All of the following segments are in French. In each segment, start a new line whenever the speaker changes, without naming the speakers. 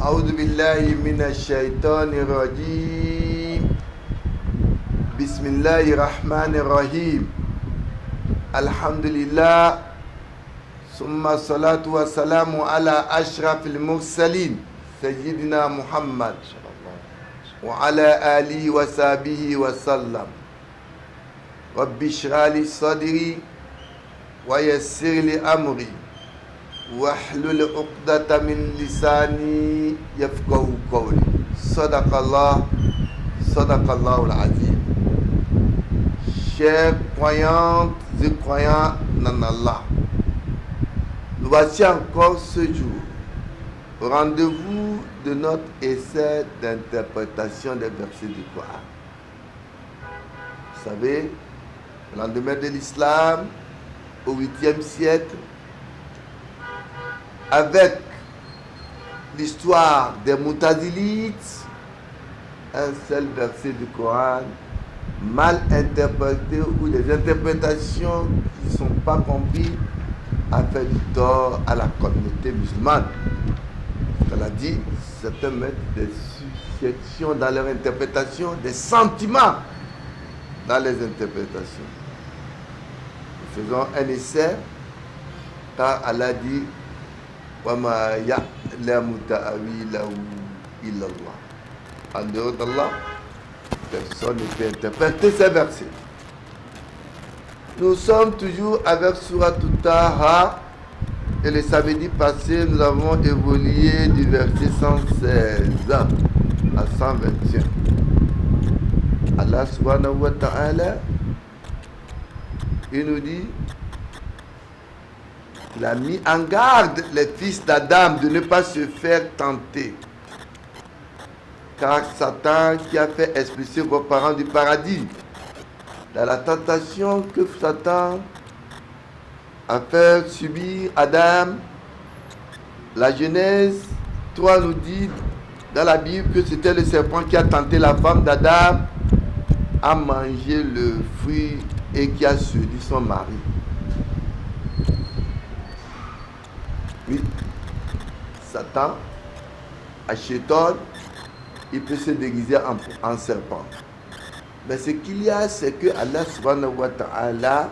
أعوذ بالله من الشيطان الرجيم. بسم الله الرحمن الرحيم. الحمد لله ثم الصلاة والسلام على أشرف المرسلين سيدنا محمد وعلى آله وصحبه وسلم. رب اشرح لي صدري ويسر لي أمري واحلل عقدة من لساني يفقهوا قولي. صدق الله العظيم. Chers croyantes et croyants en Allah, nous voici encore ce jour au rendez-vous de notre essai d'interprétation des versets du Coran. Vous savez, au lendemain de l'islam, au 8e siècle, avec l'histoire des Moutazilites, un seul verset du Coran mal interprété ou des interprétations qui ne sont pas comprises a fait du tort à la communauté musulmane. On a dit, certains mettent des suggestions dans leur interprétation, des sentiments dans les interprétations. Nous faisons un essai car Allah dit وَمَا يَعْلَمُ تَأْوِيلَهُ إِلَّا اللَّهُ. En dehors d'Allah, personne ne peut interpréter ces versets. Nous sommes toujours avec Surah Taha et le samedi passé, nous avons évolué du verset 116 à 121. Allah subhanahu wa ta'ala, il nous dit, il a mis en garde les fils d'Adam de ne pas se faire tenter. Car Satan qui a fait expulser vos parents du paradis, dans la tentation que Satan a fait subir Adam, la Genèse 3 nous dit dans la Bible que c'était le serpent qui a tenté la femme d'Adam à manger le fruit et qui a séduit son mari. Oui, Satan, Achéton, il peut se déguiser en serpent. Mais ce qu'il y a, c'est que Allah subhanahu wa ta'ala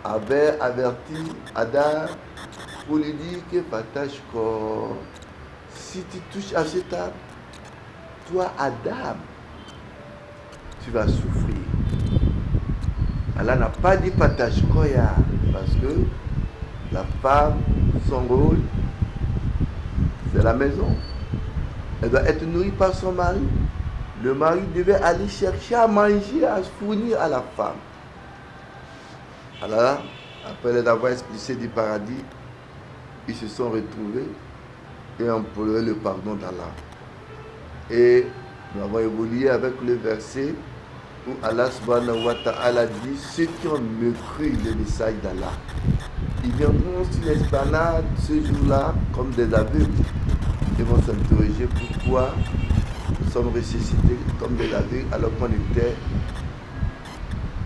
avait averti Adam pour lui dire que Fatashko, si tu touches à cet arbre, toi Adam, tu vas souffrir. Allah n'a pas dit Fatashkoya parce que la femme, son rôle, c'est la maison. Elle doit être nourrie par son mari. Le mari devait aller chercher à manger, à se fournir à la femme. Alors, après les avoir expulsés du paradis, ils se sont retrouvés et ont imploré le pardon d'Allah. Et nous avons évolué avec le verset où Allah subhanahu wa ta'ala dit, ceux qui ont mécru le message d'Allah, ils viendront sur l'esplanade ce jour-là comme des aveugles. Ils vont s'interroger pourquoi nous sommes ressuscités comme des aveugles alors qu'on était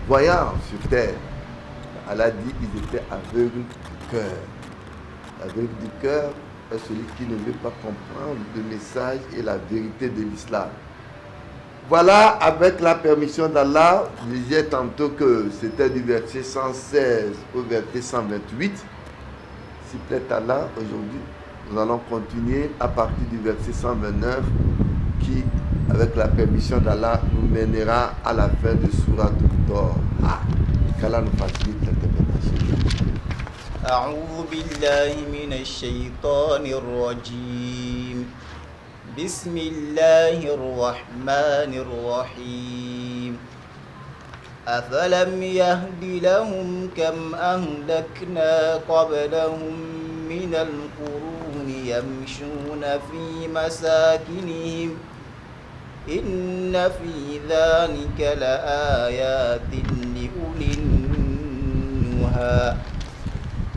voyants sur terre. Allah dit qu'ils étaient aveugles du cœur. L'aveugle du cœur est celui qui ne veut pas comprendre le message et la vérité de l'islam. Voilà, avec la permission d'Allah, je disais tantôt que c'était du verset 116 au verset 128. S'il plaît Allah, aujourd'hui, nous allons continuer à partir du verset 129 qui, avec la permission d'Allah, nous mènera à la fin de Surah Taha. Qu'Allah nous facilite l'interprétation.
أعوذ بالله من الشيطان الرجيم بسم الله الرحمن الرحيم أفلم يهد لهم كم أهلكنا قبلهم من القرون يمشون في مساكنهم إن في ذلك لآيات لأولي النهى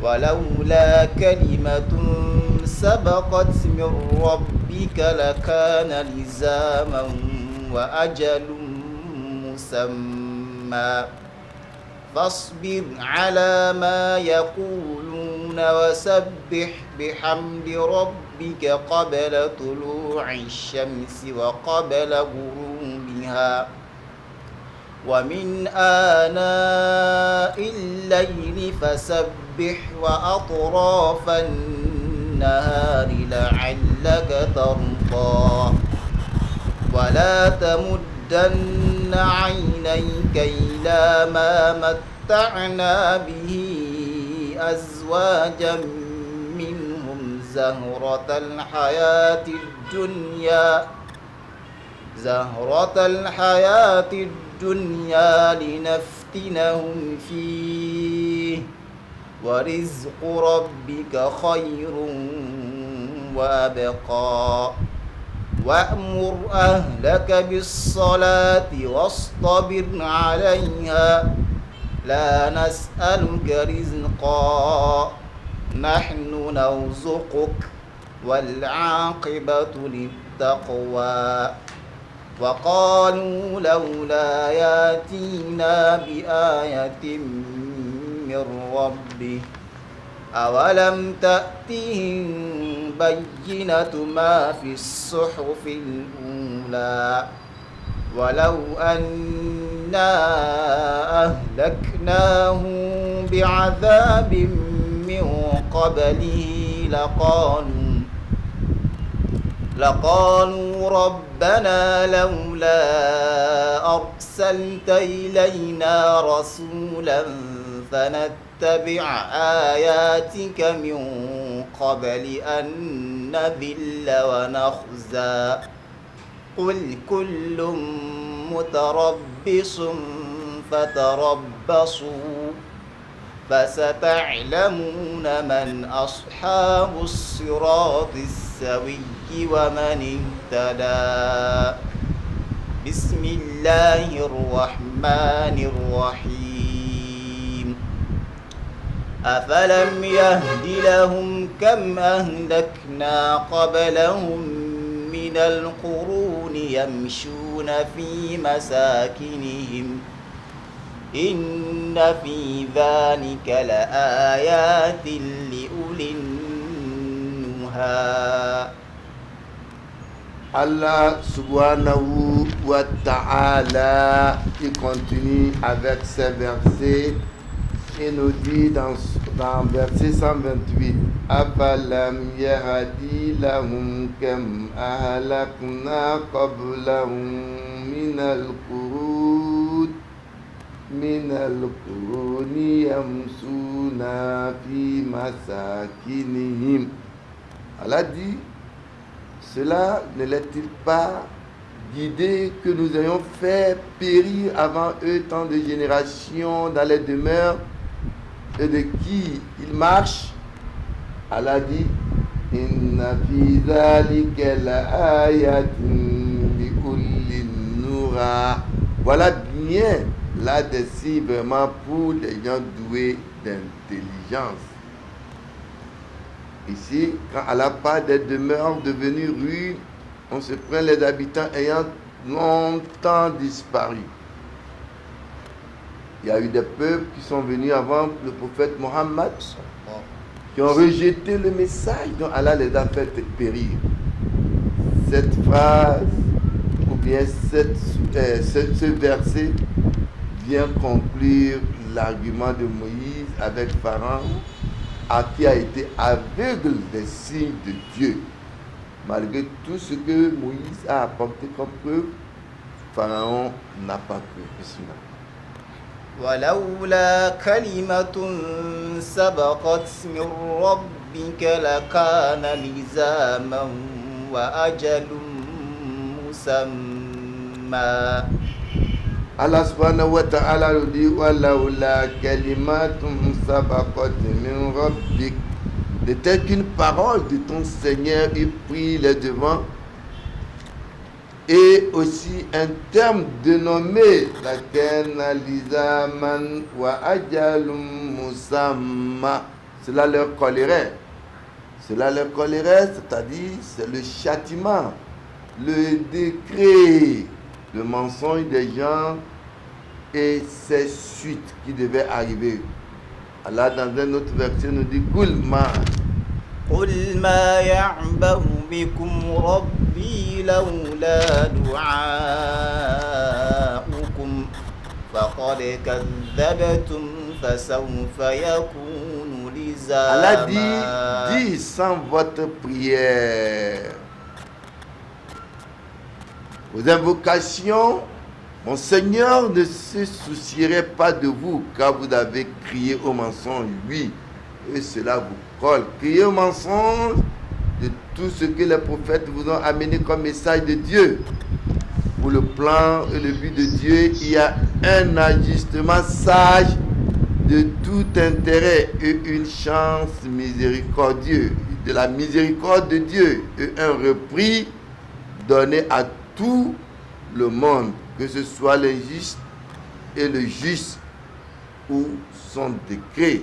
ولولا كلمة سبقت من ربك لكان لزاما وأجل مسمى فاصبر على ما يقولون وسبح بحمد ربك قبل طلوع الشمس وقبل غروبها ومن آناء الليل فسبح وأطراف النهار لعلك ترضى ولا تمدن عينيك إلى ما متعنا به أزواجا منهم زهرة الحياة الدنيا لنفتنهم فيه ورزق ربك خير وأبقى وأمر أهلك بالصلاة واصطبر عليها لا نسألك رزقا نحن نرزقك والعاقبة للتقوى وقالوا لولا ياتينا بآية من ربه أولم تأتهم بينة ما في الصحف الأولى ولو أنا أهلكناهم بعذاب من قبله لقالوا ربنا لولا أرسلت إلينا رسولا فنتبع آياتك من قبل أن نذل ونخزى قل كل متربص فتربصوا فستعلمون من أصحاب الصراط السوي ومن اهتدى بسم الله الرحمن الرحيم أفلم يهد لهم كم أهلكنا قبلهم من القرون يمشون في مساكنهم إن في ذلك لآيات لأولي النهى.
Allah subhanahu wa ta'ala, il continue avec ces versets et nous dit dans verset 128 Afalam yahdi lahum kam ahlakna qablahum min al-quruni yamsuna fi masakinihim. Allah dit, cela ne l'est-il pas guidé que nous ayons fait périr avant eux tant de générations dans les demeures et de qui ils marchent? Allah dit, Inna fi dhalika la ayatin li ulil nuha. Voilà bien là des signes vraiment pour les gens doués d'intelligence. Ici, quand Allah parle des demeures devenues ruines, on se prend les habitants ayant longtemps disparu. Il y a eu des peuples qui sont venus avant le prophète Mohammed, qui ont rejeté le message dont Allah les a fait périr. Cette phrase, ou bien ce verset, vient conclure l'argument de Moïse avec Pharaon, à qui a été aveugle des signes de Dieu. Malgré tout ce que Moïse a apporté comme preuve, Pharaon n'a pas cru.
ولولا كلمة سبقت من ربك لكان لزاما وأجل مسمى.
Allah subhanahu wa ta'ala nous dit walaula kalimatun sabaqat min rabbik, de telle qu'une parole de ton Seigneur eût pris les devants, et aussi un terme dénommé la kana lizaman wa ajalum musamma, cela leur collerait, c'est-à-dire c'est le châtiment, le décret, le mensonge des gens et ses suites qui devaient arriver. Allah dans un autre verset nous dit Kul ma
قل ما يعبأ بكم ربي لولا دعاؤكم فقد كذبتم فسوف يكون
Allah
لزاما.
dit sans votre prière, vos invocations, mon Seigneur ne se soucierait pas de vous, car vous avez crié au mensonge, oui, et cela vous colle. Criez au mensonge de tout ce que les prophètes vous ont amené comme message de Dieu. Pour le plan et le but de Dieu, il y a un ajustement sage de tout intérêt et une chance miséricordieuse, de la miséricorde de Dieu et un repris donné à tout le monde, que ce soit l'injuste et le juste ou son décret.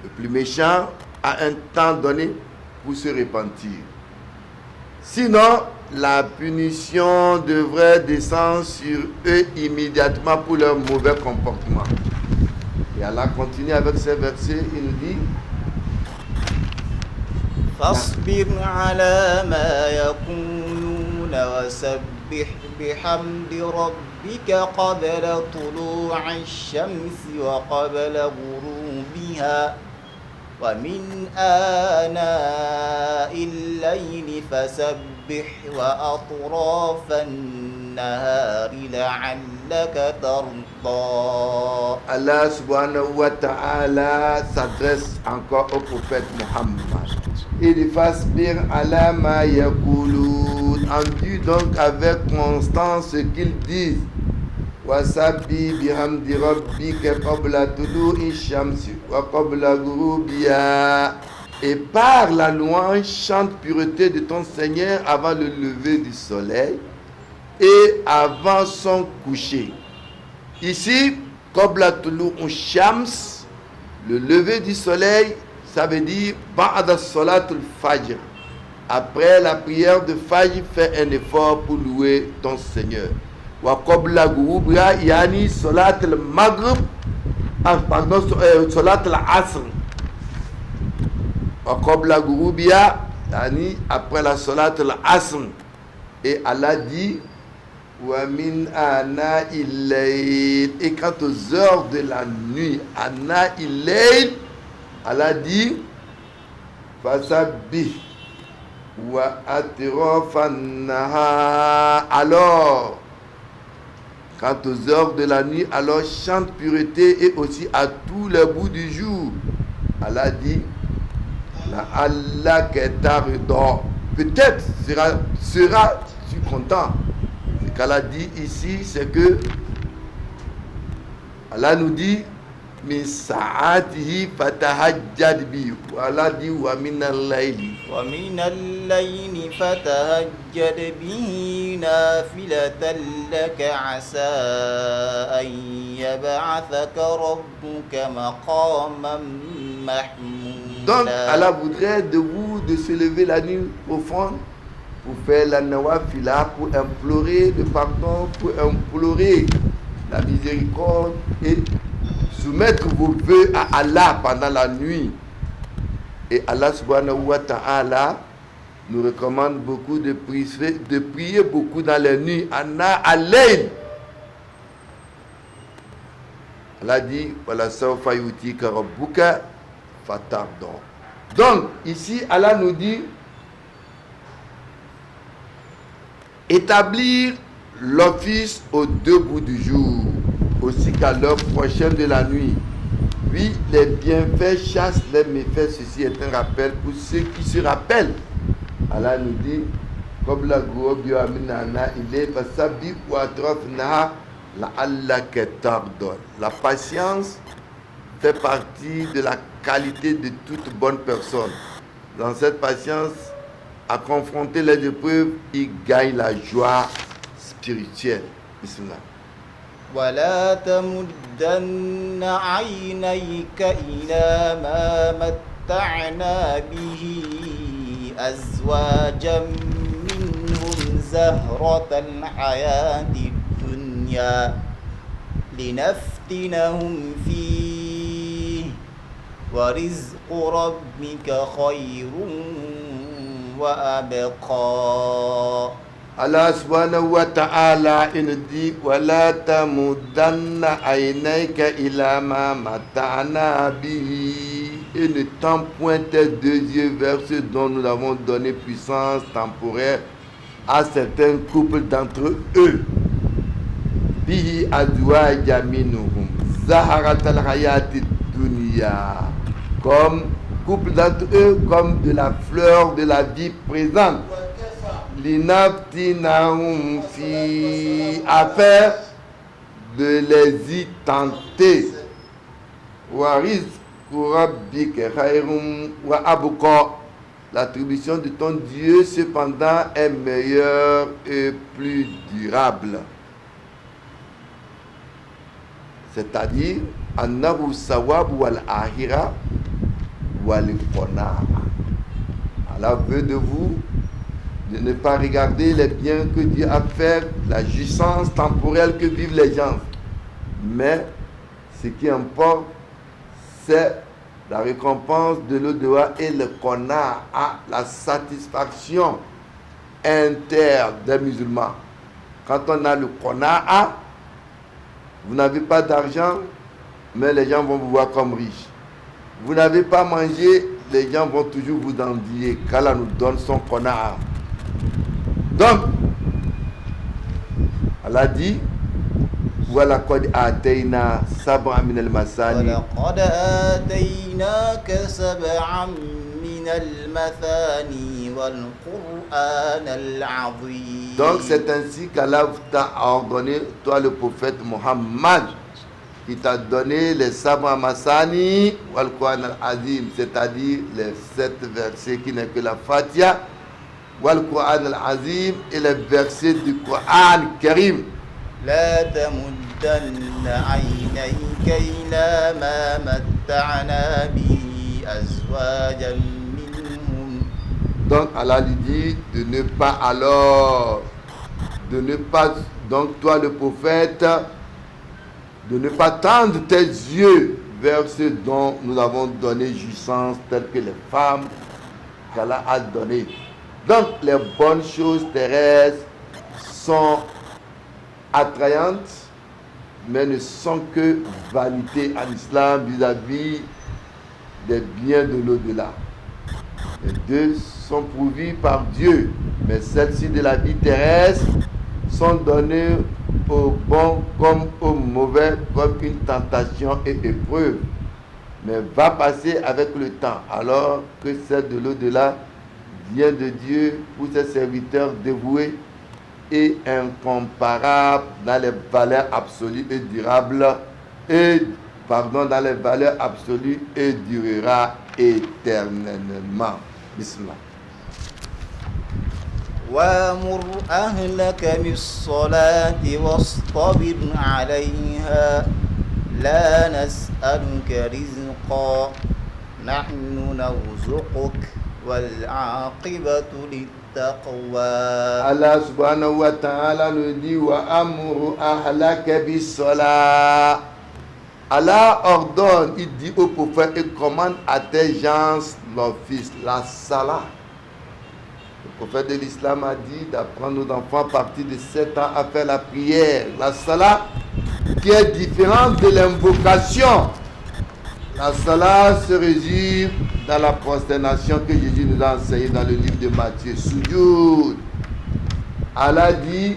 Le plus méchant a un temps donné pour se repentir. Sinon, la punition devrait descendre sur eux immédiatement pour leur mauvais comportement. Et Allah continue avec ces versets, il nous dit
فاصبر على ما يقولون وسبح بحمد ربك قبل طلوع الشمس وقبل غروبها ومن آناء الليل فسبح وأطراف النهار لعلك ترضى.
Allah subhanahu wa ta'ala s'adresse encore au prophète Muhammad. Il dit Fasbir ala ma yakulun. Endure donc avec constance ce qu'ils disent. Wasabi bihamdi rabbika qabla tulu'i shamsi wa qabla ghurubiha. Et par la louange, chante pureté de ton Seigneur avant le lever du soleil et avant son coucher. Ici, qabla tulu'i shams, le lever du soleil, ça veut dire ba'da salatul fajr. Après la prière de Fajr, fais un effort pour louer ton Seigneur. Wa qabla ghurubiha yani salatul maghrib, salatul asr. Wa qabla ghurubiha yani après la salatul asr. Et Allah dit wa min ana illayl, et quant aux heures de la nuit, ana illayl, Allah dit fasabbih wa atrafan nahar. Alors, quant aux heures de la nuit, alors chante pureté et aussi à tous les bouts du jour. Allah dit la Allah ketarda, peut-être seras-tu content. Ce qu'Allah dit ici, c'est que Allah nous dit min sa'atihi fatahajjad bi. Allah dit wa min al-layli.
ومن الليل فتهجد به نافلة لك عسى أن يبعثك ربك مقاما محمودا.
Donc Allah voudrait de vous de se lever la nuit profonde pour faire la nawafila, pour implorer le pardon, pour implorer la miséricorde et soumettre vos vœux à Allah pendant la nuit. Et Allah subhanahu wa ta'ala nous recommande beaucoup de prier beaucoup dans les nuits. Anna alayl. Allah dit wala sawfa yutika rabbuka fatardon. Donc ici Allah nous dit établir l'office aux deux bouts du jour, aussi qu'à l'heure prochaine de la nuit. Oui, les bienfaits chassent les méfaits. Ceci est un rappel pour ceux qui se rappellent. Allah nous dit comme la la patience fait partie de la qualité de toute bonne personne. Dans cette patience, à confronter les épreuves, il gagne la joie spirituelle. Bismillah.
ولا تمدن عينيك إلى ما متعنا به أزواجا منهم زهرة الحياة الدنيا لنفتنهم فيه ورزق ربك خير وأبقى.
Allah subhanahu wa ta'ala, il nous dit wala tamuddanna aynayka ila ma mata'na bihi, et ne tends point tes deux yeux vers ce dont nous avons donné puissance temporaire à certains couples d'entre eux. Bihi azwaja minhum zaharatal hayati dunya, comme couple d'entre eux comme de la fleur de la vie présente. Linaftinahum fi, afin de les y tenter. Wa rizqu rabbika khayrum wa abqa, l'attribution de ton Dieu cependant est meilleure et plus durable. C'est-à-dire annahu sawab wal ahira wal qanaa. Allah veut de vous de ne pas regarder les biens que Dieu a fait, la jouissance temporelle que vivent les gens. Mais ce qui importe, c'est la récompense de l'au-delà et le qanaa, la satisfaction interne des musulmans. Quand on a le qanaa, vous n'avez pas d'argent, mais les gens vont vous voir comme riche. Vous n'avez pas mangé, les gens vont toujours vous envier. qu'Allah nous donne son qanaa. Donc, Allah dit وَلَقَدْ آتَيْنَا سَبْعًا مِنَ الْمَثَانِي
وَلَقَدْ آتَيْنَاكَ سَبْعًا مِنَ الْمَثَانِي وَالْقُرْآنَ الْعَظِيمِ.
Donc c'est ainsi qu'Allah t'a ordonné, toi le prophète Muhammad, il t'a donné les Sab'a Masani wal Qur'an al-Azim, c'est-à-dire les 7 versets qui n'est que la Fatiha, wal Qur'an al-Azim, et les versets du Qur'an Karim.
لا تمدن عينيك إلى ما متعنا به أزواجا منهم.
Donc Allah lui dit de ne pas alors, de ne pas, donc toi le prophète, de ne pas tendre tes yeux vers ce dont nous avons donné jouissance, telles que les femmes qu'Allah a données. Donc les bonnes choses terrestres sont attrayantes, mais ne sont que vanité en islam vis-à-vis des biens de l'au-delà. Les deux sont pourvus par Dieu, mais celles-ci de la vie terrestre sont données aux bons comme aux mauvais, comme une tentation et épreuve, mais va passer avec le temps, alors que celle de l'au-delà vient de Dieu pour ses serviteurs dévoués et incomparable dans les valeurs absolues et durables, dans les valeurs absolues et durera éternellement. Bismillah.
وَأْمُرْ أَهْلَكَ بِالصَّلَاةِ وَاصْطَبِرْ عَلَيْهَا لَا نَسْأَلُكَ رِزْقًا نَحْنُ نَرْزُقُكَ وَالْعَاقِبَةُ لِلتَّقْوَى.
Allah subhanahu wa ta'ala nous dit wa amuru ahlaka bis-salat. Allah ordonne, il dit au prophète et commande à tes gens l'office, la salat. Le prophète de l'islam a dit d'apprendre nos enfants à partir de 7 ans à faire la prière, la salat, qui est différente de l'invocation. La salat se résume dans la prosternation que Jésus nous a enseigné dans le livre de Matthieu. Sujoud. Allah dit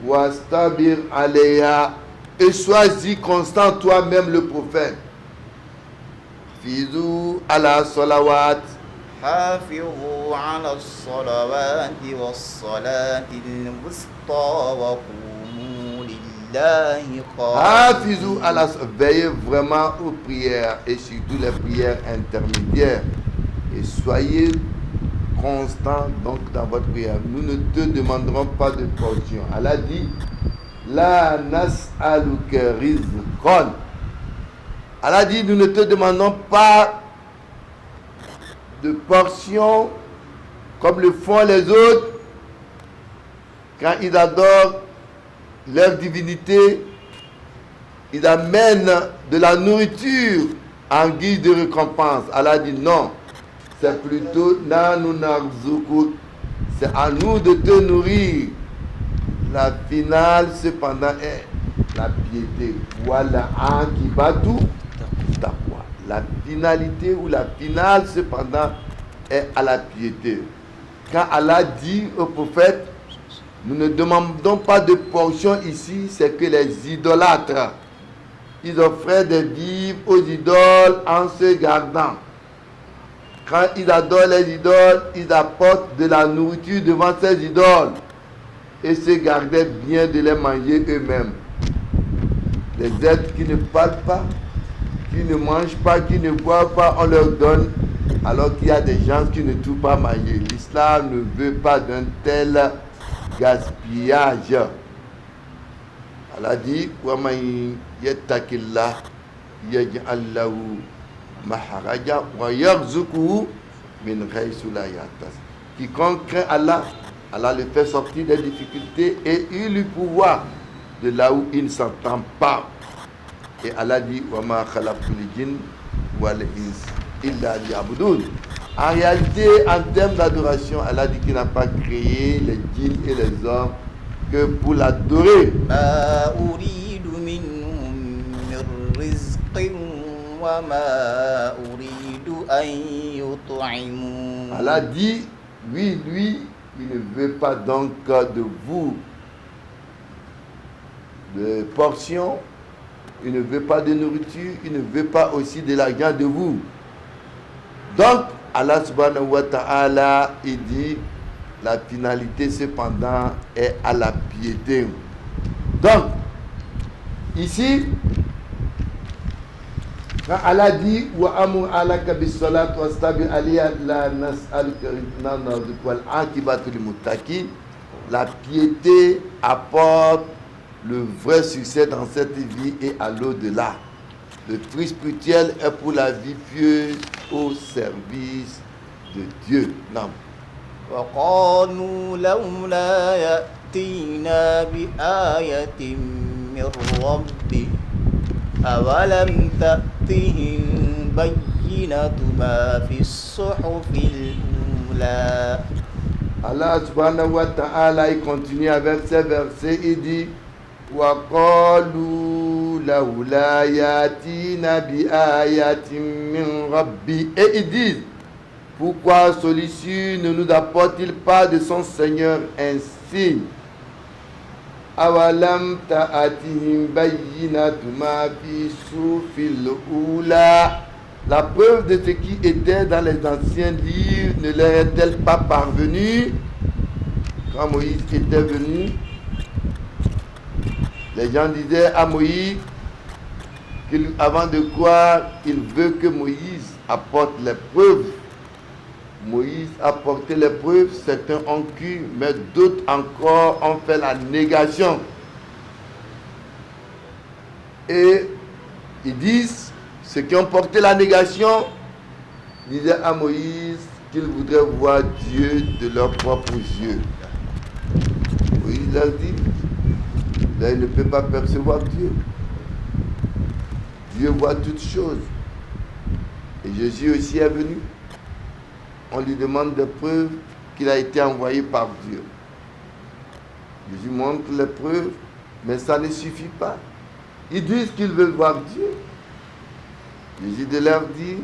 wastabir alayha, et sois-y constant toi-même le prophète. Fizou ala salawat.
حافظوا على الصلوات والصلاة الوسطى وقوموا لله
Hafizou
قانتين.
ala, veillez vraiment aux prières et surtout les prières intermédiaires. Et soyez constant donc dans votre prière. Nous ne te demanderons pas de portion. Allah dit la nas'aluka rizqan. Allah dit nous ne te demandons pas de portion comme le font les autres quand ils adorent leur divinité. Ils amènent de la nourriture en guise de récompense. Allah dit non, c'est plutôt nanu narzuquk, c'est à nous de te nourrir. La finale cependant est la piété. Voilà akibatu taqwa. La finalité ou la finale cependant est à la piété. Quand Allah dit au prophète, nous ne demandons pas de portion ici, c'est que les idolâtres, ils offraient des vivres aux idoles en se gardant. Quand ils adorent les idoles, ils apportent de la nourriture devant ces idoles et se gardaient bien de les manger eux-mêmes. Les êtres qui ne parlent pas, qui ne mangent pas, qui ne boivent pas, on leur donne, alors qu'il y a des gens qui ne trouvent pas manger. L'islam ne veut pas d'un tel gaspillage. Allah dit وَمَنْ يَتَّقِ اللَّهَ يَجْعَلْ لَهُ مَخْرَجًا وَيَرْزُقْهُ مِنْ حَيْثُ لَا يَحْتَسِبُ. Quiconque craint Allah, Allah le fait sortir des difficultés et il lui pouvoir de là où il ne s'entend pas. Et Allah dit وَمَا خَلَقْتُ الْجِنَّ وَالْإِنسَ إِلَّا لِيَعْبُدُونِ. En réalité, en termes d'adoration, Allah dit qu'il n'a pas créé les djinns et les hommes que pour l'adorer.
ما أريد منهم من رزق وما أريد أن يطعمون.
Allah dit, oui, lui, il ne veut pas donc de vous de portions, il ne veut pas de nourriture, il ne veut pas aussi de l'argent de vous. Donc, Allah subhanahu wa ta'ala, il dit, la finalité cependant est à la piété. Donc, ici, quand Allah dit wa amur alaka bis salat wastabir aliya la nas'aluka wal akibatu lil muttaqin, la piété apporte le vrai succès dans cette vie et à l'au-delà. Le fruit spirituel est pour la vie pieuse au service de Dieu. Non.
وقالوا لولا يأتينا بآية من ربه أولم تأتهم بينة ما في الصحف الأولى.
Allah subhanahu wa ta'ala, il continue avec ces versets, il dit وَقَالُوا لَوْلَا يَأْتِينَا بِآيَةٍ مِّن رَبِّهِ. Et ils disent, pourquoi celui-ci ne nous apporte-t-il pas de son Seigneur un signe? أَوَلَمْ تَأْتِهِمْ بَيِّنَةُ مَا فِي الصُّحُفِ الْأُولَى. La preuve de ce qui était dans les anciens livres ne leur est-elle pas parvenue? Quand Moïse était venu, les gens disaient à Moïse qu'avant de croire, il veut que Moïse apporte les preuves. Moïse a apporté les preuves, certains ont cru, mais d'autres encore ont fait la négation. Et ils disent, ceux qui ont porté la négation, disaient à Moïse qu'ils voudraient voir Dieu de leurs propres yeux. Moïse leur dit, là, il ne peut pas percevoir Dieu. Dieu voit toutes choses. Et Jésus aussi est venu. On lui demande des preuves qu'il a été envoyé par Dieu. Jésus montre les preuves, mais ça ne suffit pas. Ils disent qu'ils veulent voir Dieu. Jésus de leur dit,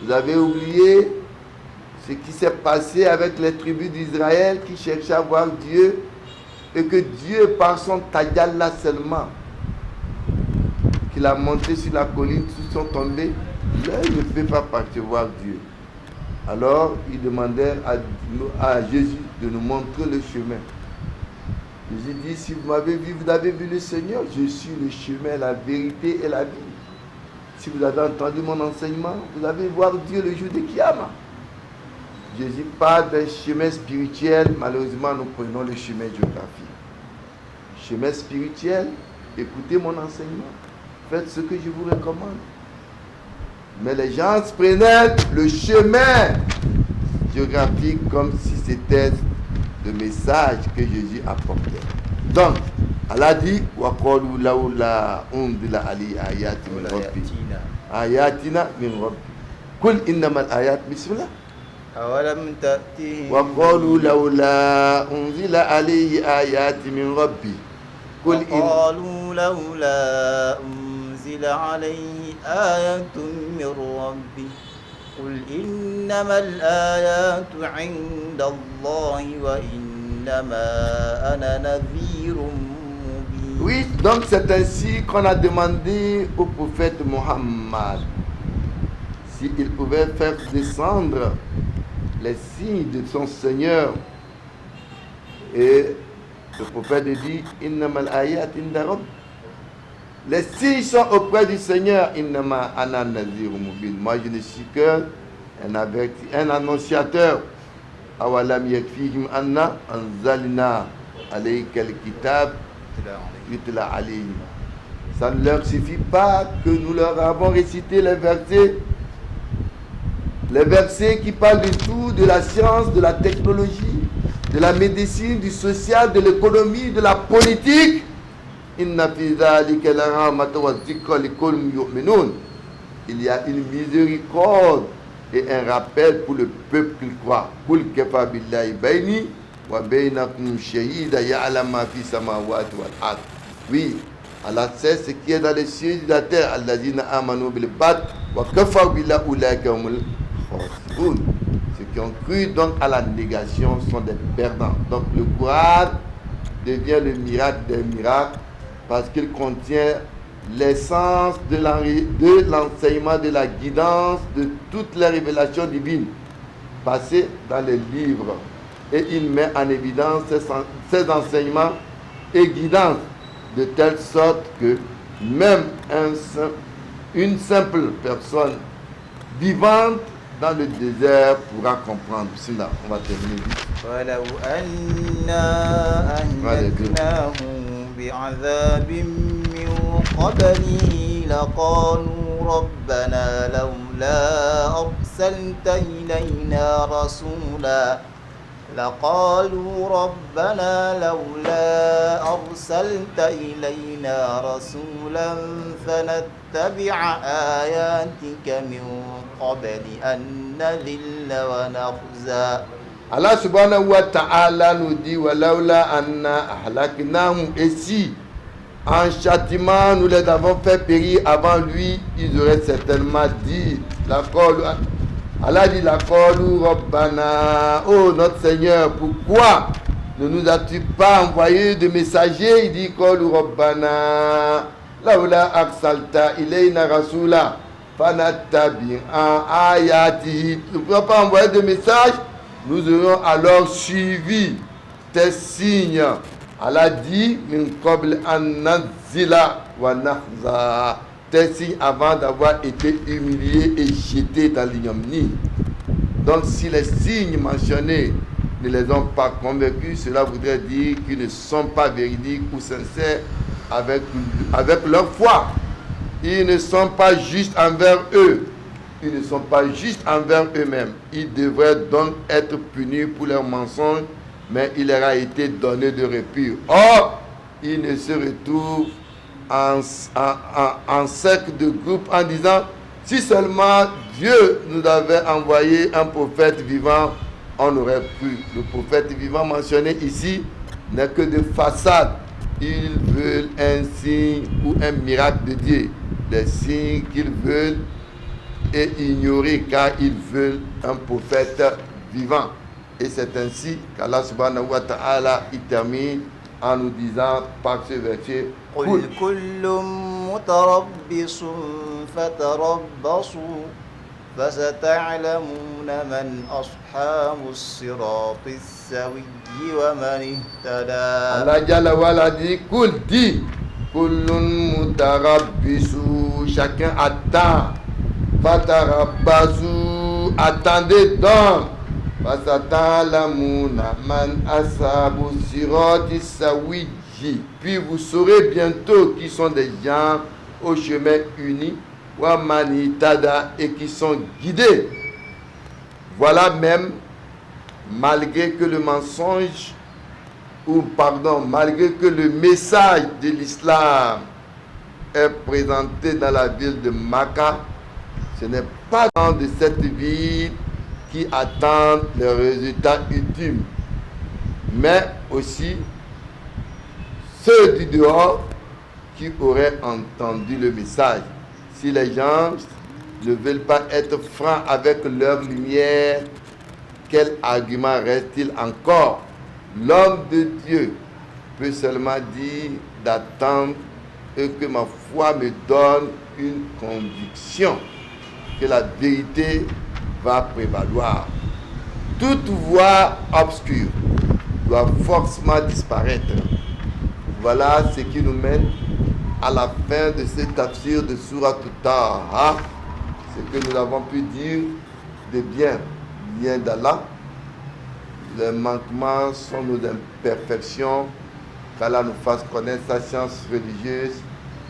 vous avez oublié ce qui s'est passé avec les tribus d'Israël qui cherchaient à voir Dieu, et que Dieu, par son taillal là seulement, qu'il a monté sur la colline, tous sont tombés, là il ne peut pas percevoir Dieu. Alors ils demandèrent à Jésus de nous montrer le chemin. Jésus dit, si vous m'avez vu, vous avez vu le Seigneur, je suis le chemin, la vérité et la vie. Si vous avez entendu mon enseignement, vous allez voir Dieu le jour de Kiyama. Jésus parle d'un chemin spirituel, malheureusement nous prenons le chemin géographique. Chemin spirituel, écoutez mon enseignement, faites ce que je vous recommande. Mais les gens prenaient le chemin géographique comme si c'était le message que Jésus apportait. Donc, Allah dit, وَقَالُوا لَوْلَا أُنْزِلَ عَلَيْهِ آيَاتٌ مِّن رَّبِّهِ. ayatina min rabbi. Qul innamal ayat bismillah.
أولم تأتهم
وقالوا لولا أنزل عليه آيات من ربي. قل إن
وقالوا لولا أنزل عليه آية من ربه قل إنما الآيات عند الله وإنما أنا نذير مبين.
Oui, donc c'est ainsi qu'on a demandé au prophète Mohammed s'il pouvait faire descendre les signes de son Seigneur. Et le prophète dit Innamal ayat inda rabb. Les signes sont auprès du Seigneur. Innama ana nazir mubin. Moi je ne suis qu'un annonciateur. Awalam yakfihim anna anzalna alayka al-kitab yutla alayhim. Ça ne leur suffit pas que nous leur avons récité les versets qui parlent de tout, de la science, de la technologie, de la médecine, du social, de l'économie, de la politique. Inna fi dhalika la rahmatan wa dhikra liqawmin yu'minun. Il y a une miséricorde et un rappel pour le peuple qui croit. Qul kafa billahi bayni wa baynakum shahida ya'lamu ma fi samawati wal ard. Oui, Allah sait ce qui est dans les cieux et de la terre. Allazina amanu bil bad wa kafaru billahi ulaika humul khasirun. Ceux qui ont cru donc à la négation sont des perdants. Donc le Coran devient le miracle des miracles parce qu'il contient l'essence de l'enseignement, de la guidance, de toutes les révélations divines passées dans les livres. Et il met en évidence ces enseignements et guidances de telle sorte que même une simple personne vivante dans le désert pourra comprendre. Sinon, on va terminer vite.
ولو أنا أهلكناهم بعذاب من قبله لقالوا ربنا لولا أرسلت إلينا رسولا فنتبع آياتك من قبل أن نذل ونخزى.
Allah subhanahu wa ta'ala nous dit walaula anna ahlaknahum, et si en châtiment nous les avons fait périr avant lui, ils auraient certainement dit Allah dit laqalu rabbana, oh notre Seigneur, pourquoi ne nous as-tu pas envoyé de messagers? Il dit qalu rabbana laula arsalta ilayna rasula fanattabi'a ayatihi. Tu ne peux pas envoyer de messages, nous aurions alors suivi tes signes. Allah dit min qabl an nazila wa nakhza, tes signes avant d'avoir été humiliés et jetés dans l'ignominie. Donc si les signes mentionnés ne les ont pas convaincus, cela voudrait dire qu'ils ne sont pas véridiques ou sincères avec leur foi. Ils ne sont pas justes envers eux. Ils ne sont pas justes envers eux-mêmes. Ils devraient donc être punis pour leurs mensonges, mais il leur a été donné de répit. Or, ils ne se retrouvent en cercle de groupe en disant si seulement Dieu nous avait envoyé un prophète vivant, on aurait pu. Le prophète vivant mentionné ici n'est que de façade. Ils veulent un signe ou un miracle de Dieu. Les signes qu'ils veulent et ignorer car ils veulent un prophète vivant. Et c'est ainsi qu'Allah subhanahu wa ta'ala il termine en nous disant par ce verset
قل كل متربص فتربصوا فستعلمون من أصحاب الصراط السوي ومن اهتدى.
Allah Jalla wala dit Kul dit Kullun mutarabbisu, chacun attend. Fatarabbasu, attendez donc. Fasatalamuna man ashabu sirati sawi. Puis vous saurez bientôt qui sont des gens au chemin uni, wa manitada, et qui sont guidés. Voilà même, malgré que le mensonge, malgré que le message de l'islam est présenté dans la ville de Makkah, Ce n'est pas dans de cette ville qui attendent les résultats ultimes, mais aussi ceux du dehors qui auraient entendu le message. Si les gens ne veulent pas être francs avec leur lumière, quel argument reste-t-il encore? L'homme de Dieu peut seulement dire d'attendre et que ma foi me donne une conviction que la vérité va prévaloir. Toute voie obscure doit forcément disparaître. Voilà ce qui nous mène à la fin de ce tafsir de Sourate Taha. Ce que nous avons pu dire de bien d'Allah. Les manquements sont nos imperfections. Qu'Allah nous fasse connaître sa science religieuse.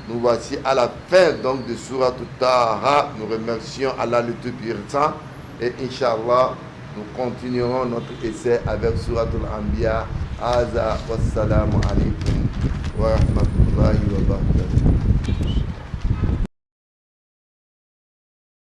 Nous voici à la fin donc de Sourate Taha. Nous remercions Allah le Tout-Puissant. Et Inch'Allah, nous continuerons notre essai avec Sourate Al-Anbiya. Aza wassalamu alaikum wa rahmatullahi wa barakatuh.